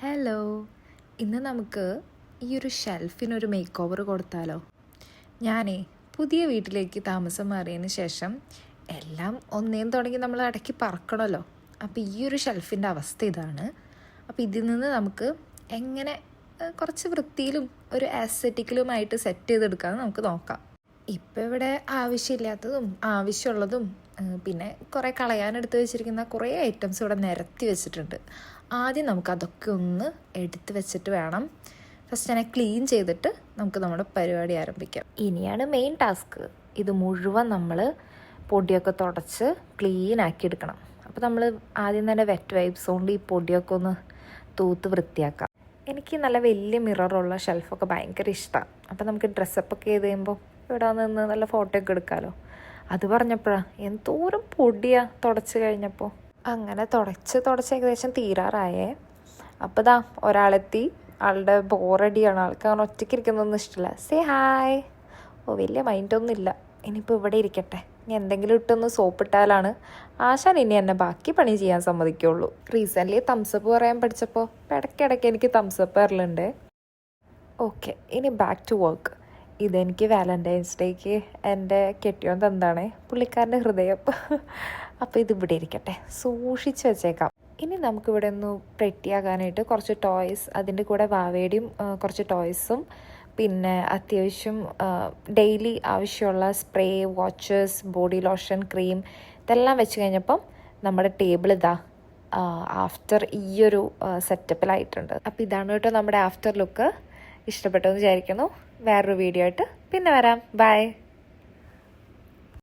Hello, ഇന്ന് നമുക്ക് ഈ ഒരു ഷെൽഫിനൊരു മേക്ക് ഓവർ കൊടുത്താലോ? ഞാനേ പുതിയ വീട്ടിലേക്ക് താമസം മാറിയതിന് ശേഷം എല്ലാം ഒന്നേന്ന് തുടങ്ങി നമ്മൾ ഇടയ്ക്ക് പറക്കണമല്ലോ. അപ്പോൾ ഈ ഒരു ഷെൽഫിൻ്റെ അവസ്ഥ ഇതാണ്. അപ്പോൾ ഇതിൽ നിന്ന് നമുക്ക് എങ്ങനെ കുറച്ച് വൃത്തിയിലും ഒരു ആസ്തെറ്റിക്കലുമായിട്ട് സെറ്റ് ചെയ്തെടുക്കാമെന്ന് നമുക്ക് നോക്കാം. ഇപ്പോൾ ഇവിടെ ആവശ്യമില്ലാത്തതും ആവശ്യമുള്ളതും പിന്നെ കുറേ കളയാനെടുത്ത് വെച്ചിരിക്കുന്ന കുറേ ഐറ്റംസ് ഇവിടെ നിരത്തി വെച്ചിട്ടുണ്ട്. ആദ്യം നമുക്ക് അതൊക്കെ ഒന്ന് എടുത്ത് വെച്ചിട്ട് വേണം ഫസ്റ്റ് തന്നെ ക്ലീൻ ചെയ്തിട്ട് നമുക്ക് നമ്മുടെ പരിപാടി ആരംഭിക്കാം. ഇനിയാണ് മെയിൻ ടാസ്ക്. ഇത് മുഴുവൻ നമ്മൾ പൊടിയൊക്കെ തുടച്ച് ക്ലീൻ ആക്കി എടുക്കണം. അപ്പോൾ നമ്മൾ ആദ്യം തന്നെ വെറ്റ് വൈപ്സ് കൊണ്ട് ഈ പൊടിയൊക്കെ ഒന്ന് തൂത്ത് വൃത്തിയാക്കാം. എനിക്ക് നല്ല വലിയ മിററുള്ള ഷെൽഫൊക്കെ ഭയങ്കര ഇഷ്ടമാണ്. അപ്പോൾ നമുക്ക് ഡ്രസ്സപ്പൊക്കെ ചെയ്ത് കഴിയുമ്പോൾ ഇവിടെ നിന്ന് നല്ല ഫോട്ടോ ഒക്കെ എടുക്കാമല്ലോ. അത് പറഞ്ഞപ്പോഴാണ് എന്തോരം പൊടിയാണ് തുടച്ച് കഴിഞ്ഞപ്പോൾ. അങ്ങനെ തുടച്ച് ഏകദേശം തീരാറായേ. അപ്പോൾ ദാ ഒരാളെത്തി. ആളുടെ ബോറടിയാണ്. ആൾക്ക് അങ്ങനെ ഒറ്റയ്ക്ക് ഇരിക്കുന്നതൊന്നും ഇഷ്ടമില്ല. Say hi. വലിയ മൈൻഡൊന്നും ഇല്ല. ഇനിയിപ്പോൾ ഇവിടെ ഇരിക്കട്ടെ. ഇനി എന്തെങ്കിലും ഇട്ടൊന്ന് സോപ്പിട്ടാലാണ് ആശാൻ ഇനി എന്നെ ബാക്കി പണി ചെയ്യാൻ സമ്മതിക്കുള്ളൂ. റീസെൻ്റ്ലി തംസപ്പ് പറയാൻ പഠിച്ചപ്പോൾ ഇടയ്ക്കിടയ്ക്ക് എനിക്ക് തംസപ്പ് വരലുണ്ട്. ഓക്കെ, ഇനി ബാക്ക് ടു വർക്ക്. ഇതെനിക്ക് വാലൻറ്റൈൻസ് ഡേക്ക് എൻ്റെ കെട്ടിയോൻ തന്നതാണ്. പുള്ളിക്കാരൻ്റെ ഹൃദയം. അപ്പോൾ ഇതിവിടെ ഇരിക്കട്ടെ, സൂക്ഷിച്ച് വെച്ചേക്കാം. ഇനി നമുക്കിവിടെ ഒന്ന് പ്രെറ്റിയാകാനായിട്ട് കുറച്ച് ടോയ്സ്, അതിൻ്റെ കൂടെ വാവേടിയും കുറച്ച് ടോയ്സും പിന്നെ അത്യാവശ്യം ഡെയിലി ആവശ്യമുള്ള spray, watches, body lotion, cream ഇതെല്ലാം വെച്ച് കഴിഞ്ഞപ്പം നമ്മുടെ ടേബിൾ ഇതാ ആഫ്റ്റർ ഈയൊരു സെറ്റപ്പിലായിട്ടുണ്ട്. അപ്പോൾ ഇതാണ് കേട്ടോ നമ്മുടെ ആഫ്റ്റർ ലുക്ക്. ഇഷ്ടപ്പെട്ടെന്ന് വിചാരിക്കുന്നു. വേറൊരു വീഡിയോ ആയിട്ട് പിന്നെ വരാം. ബൈ.